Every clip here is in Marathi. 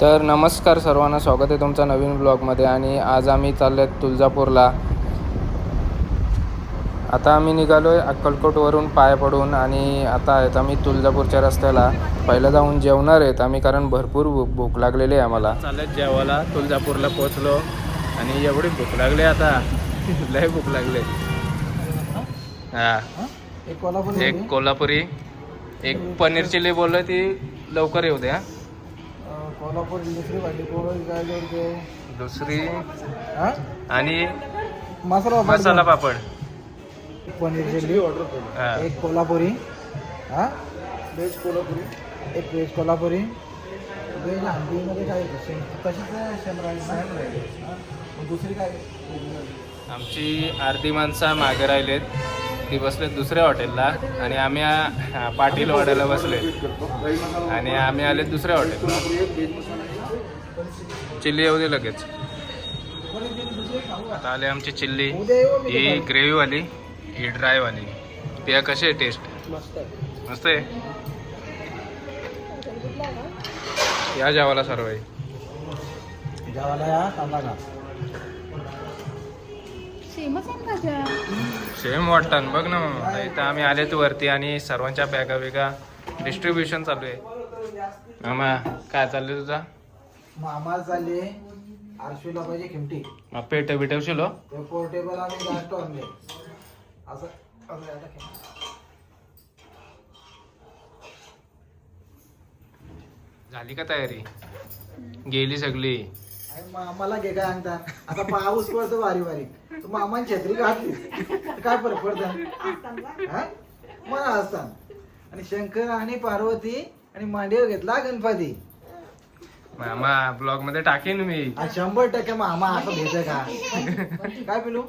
तर नमस्कार सर्वांना, स्वागत आहे तुमचं नवीन ब्लॉगमध्ये. आणि आज आम्ही चाललो आहे तुळजापूरला. आता आम्ही निघालो आहे अक्कलकोटवरून पाय पडून आणि आता आहेत आम्ही तुळजापूरच्या रस्त्याला. पहिलं जाऊन जेवणार आहेत आम्ही, कारण भरपूर भूक लागलेली आहे आम्हाला. चालत जेवायला तुळजापूरला पोचलो आणि एवढी भूक लागली आता लय भूक लागले. हां, एक कोल्हापुरी, एक पनीर चिली बोललो, ती लवकर येऊ द्या. कोल्हापुरी दुसरी भाजी दुसरी आणि मसाला पापड, पनीर चिल्ली एक कोल्हापुरी, व्हेज कोल्हापुरी, एक व्हेज कोल्हापुरी. व्हेज हंडीमध्ये काय दुसरी काय. आमची अर्धी माणसं मागे राहिलेत, ती बसलेत दुसऱ्या हॉटेलला आणि आम्ही पाटील वाड्याला बसले आणि आम्ही आले दुसऱ्या हॉटेलला. चिल्ली येऊ दे लगेच. आता आले आमची चिल्ली, ही ग्रेव्हीवाली, ही ड्रायवाली. त्या कशी आहे टेस्ट? मस्त आहे. या जेवायला सर्व आहे. जेवायला या, कांदा का सेम वाटतं बघ ना. इथं आम्ही आलेत वरती आणि सर्वांच्या बॅगा वेगा डिस्ट्रीब्युशन चालू आहे. मामा काय चाललंय तुझा? मामा चालले आरशूला पाहिजे खिमटी, मग पेट बिटवशील. पोर्टेबल आम्ही जास्त आणले असं. झाली का तयारी? गेली सगळी. मामाला घे काय सांगता. आता पाऊस पडतो बारीक बारीक, मामाची छत्री घातली काय फरक पडत मला असतात. आणि शंकर आणि पार्वती आणि मांडीवर घेतला गणपती. मामा ब्लॉग मध्ये टाकेन मी. 100% मामा असं घ्यायचं का काय पिलू?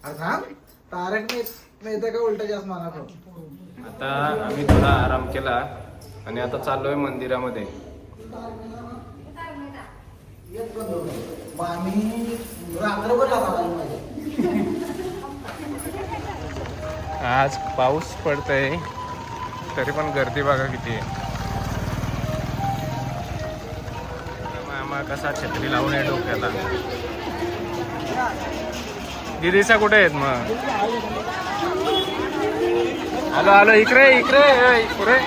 थांब, तारक मेहता का उलटा जास्त माना करू. आता आम्ही थोडा आराम केला आणि आता चाललोय मंदिरामध्ये. आम्ही रात्रभर आज पाऊस पडतोय तरी पण गर्दी बघा किती आहे. मामा कसा छत्री लावून आहे डोक्याला. दिदीचा कुठे आहेत मग? आलो आलो, इकडे इकडे इकडे.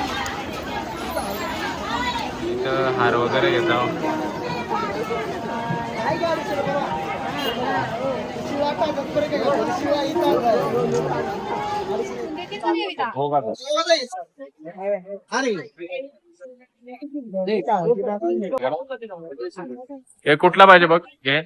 इथं हार वगैरे घेतो. हे कुठला पाहिजे बघ, घे.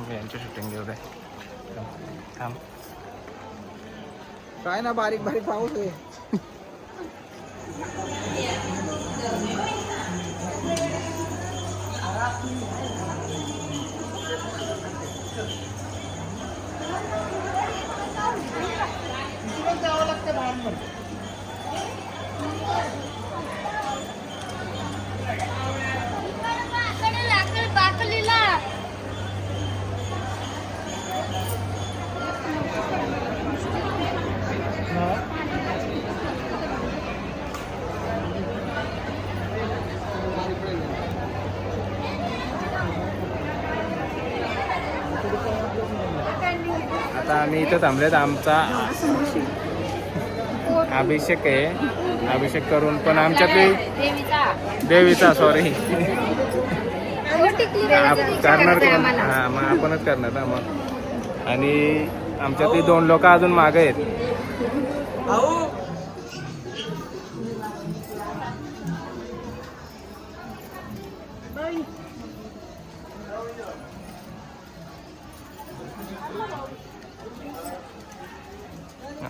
यांची शूटिंग घेऊ दे. थांब. काय ना, बारीक बारीक पाऊस आहे. जावं लागतं बाहेर. आता आम्ही इथं थांबलेत. आमचा अभिषेक आहे. अभिषेक करून पण आमच्यातली देवीचा सॉरी करणार कोण? हां, मग आपणच करणार ना मग. आणि आमच्यातली 2 लोक अजून मागे आहेत.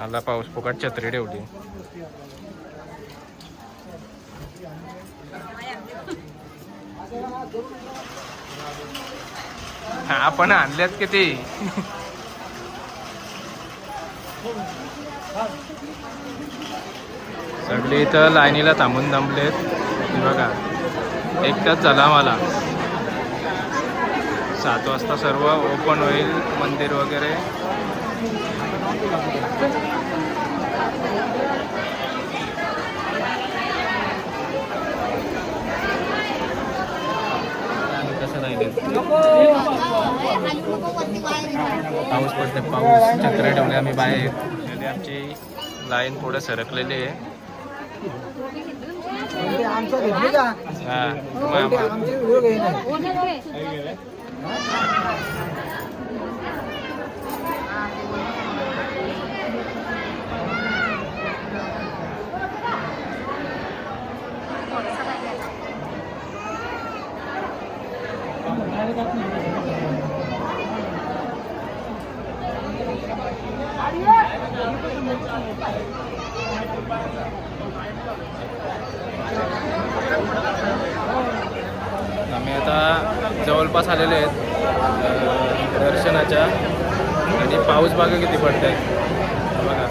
आला पाऊस, फुकट छत्री ठेवली. आपण आणल्यात किती. सगळे इथं लाईनीला थांबून दमलेत बघा. 1 तास झाला मला. 7 वाजता सर्व ओपन होईल मंदिर वगैरे. कसं राहिले पाऊस पडते, पाऊस. छत्री ठेवले आम्ही बाहेर. आमची लाईन पुढे सरकलेली आहे. आमचा घेतली का? आमचे व्हिडिओ घेईन. आम्ही आता जवळपास आलेले आहेत दर्शनाच्या. आणि पाऊस बघा किती पडतंय बघा.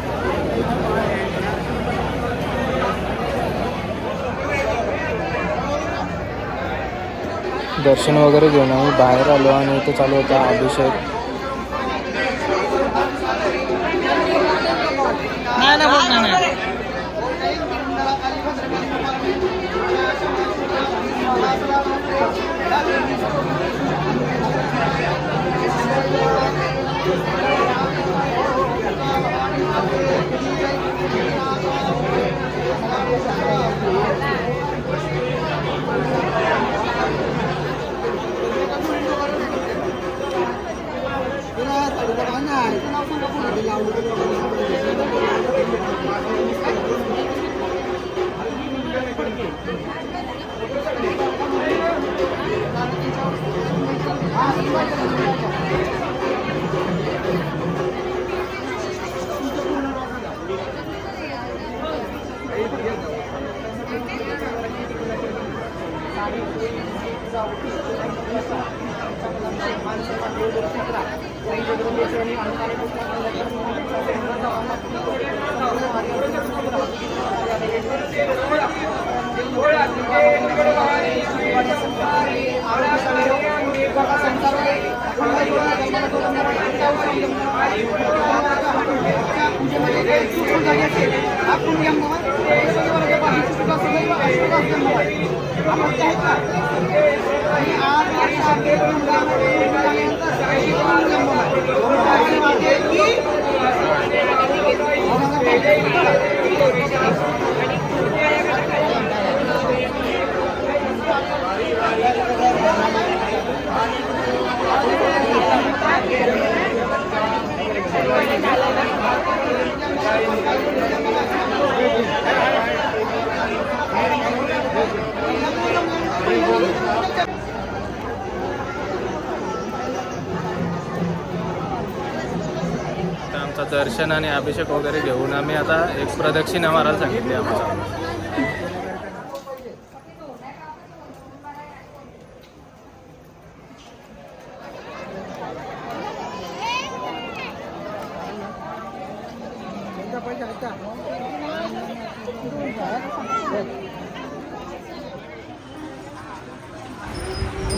दर्शन वगैरे घेऊन आम्ही बाहेर आलो आणि इथे चालू होता अभिषेक. आमचं दर्शन आणि अभिषेक वगैरे घेऊन आम्ही आता एक प्रदक्षिणा मारायला सांगितली आम्हाला.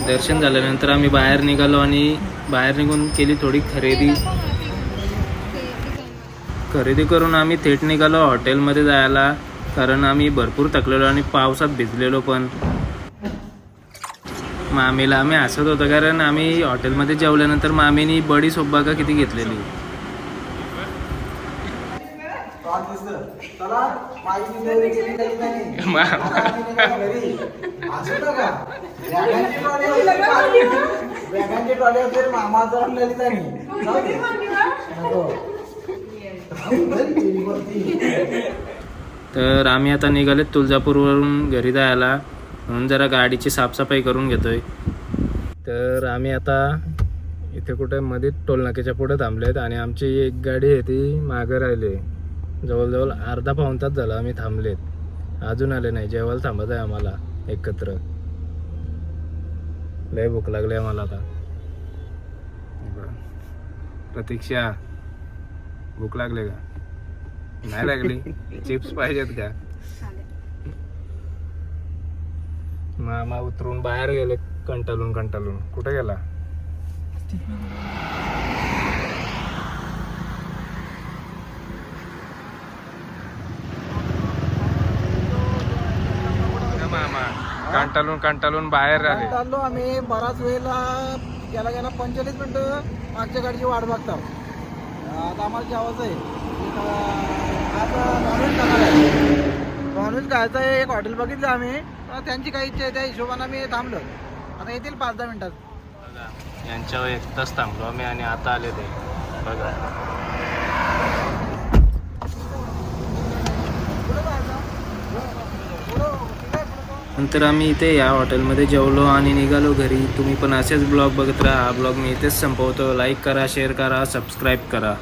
दर्शन झाल्यानंतर आम्ही बाहेर निघालो आणि बाहेर निघून केली थोडी खरेदी करून आम्ही थेट निघालो हॉटेलमध्ये जायला. कारण आम्ही भरपूर थकलेलो आणि पावसात भिजलेलो पण. मामीला आम्ही हसत होतो कारण आम्ही हॉटेलमध्ये जेवल्यानंतर मामीनी बडी सोप बघा किती घेतलेली. तर आम्ही आता निघाले तुळजापूरवरून घरी जायला. म्हणून जरा गाडीची साफसफाई करून घेतोय. तर आम्ही आता इथे कुठे मध्ये टोलनाक्याच्या पुढे थांबलेत आणि आमची एक गाडी आहे ती मागं राहिली. जवळजवळ अर्धा पाऊण तास झाला आम्ही थांबलेत, अजून आले नाही. जेवायला थांबत आहे आम्हाला एकत्र. लय भूक लागली आम्हाला आता. प्रतीक्षा भूक लागली का? नाही लागली? चिप्स पाहिजेत का? मामा उतरून बाहेर गेले कंटाळून. कुठे गेला? मामा कंटाळून बाहेर आले. चाललो आम्ही बराच वेळेला गेला 45 मिनिटं मागच्या गाडीची वाट बघतो. आता आम्हाला जेवायचं आहे. आज नॉनव्हेज खायचं आहे. एक हॉटेल बघितलं आम्ही, त्यांची काही इच्छा आहे त्या हिशोबाने आम्ही थांबलो. आता येतील 5-10 मिनिटात. यांच्यावर एक तास थांबलो आम्ही आणि आता आले ते बघा. नंतर आम्ही इथे या हॉटेलमध्ये जेवलो आणि निघालो घरी. तुम्ही पण असेच ब्लॉग बघत राहा. हा ब्लॉग मी इथेच संपवतो. लाईक करा, शेअर करा, सबस्क्राईब करा.